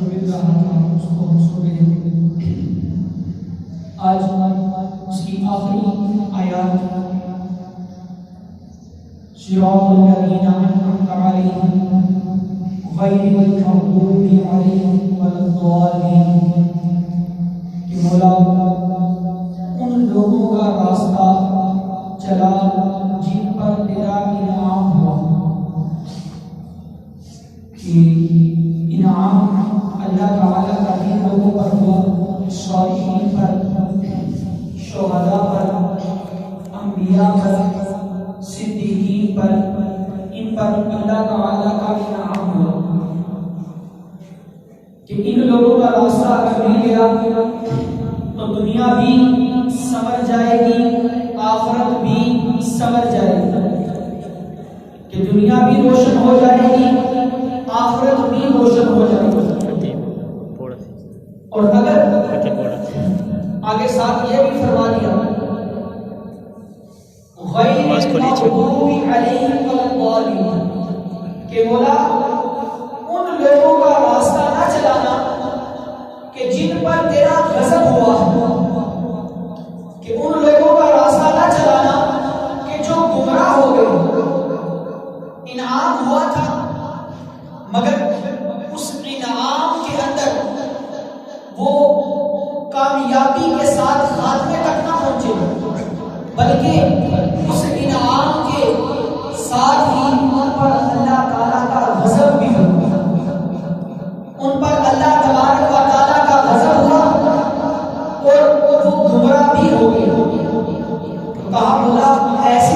جو مل رہا تھا اس کو ہم سو گئے. آج اس کی آخری آیات صراط الذین انعمت علیہم غیر المغضوب علیہم ولا الضالین کہ مولا ان لوگوں کا راستہ چلا جن پر تیرا انعام ہوا. کہ انعام اللہ تعالیٰ کا جن لوگوں پر ہوا، صالحین پر، شہداء پر، انبیاء پر، صدیقین پر، ان پر اللہ تعالیٰ کا انعام ہوا کہ ان لوگوں کا راستہ اگر مل گیا تو دنیا بھی سنور جائے گی، آخرت بھی سنور جائے گی. کہ دنیا بھی روشن ہو جائے گی، آخرت بھی روشن ہو جائے گی. اور اگر آگے ساتھ یہ بھی فرما دیا غیر المغضوب علیہم ولا الضالین کہ مولا ان لوگوں کا راستہ نہ چلانا کہ جن پر تیرا غضب ہوا ہے، کہ ان لوگوں کا راستہ نہ چلانا کہ جو گمراہ ہو گئے. انعام ہوا تھا مگر اس انعام کے اندر وہ کامیابی کے ساتھ خاتمے تک نہ پہنچے، بلکہ اس انعام کے ساتھ ہی ان پر اللہ تعالیٰ کا غضب بھی ہوا، ان پر اللہ تبارک و تعالیٰ کا غضب ہوا اور وہ گمراہ بھی ہو گئے. کہا مولا ایسے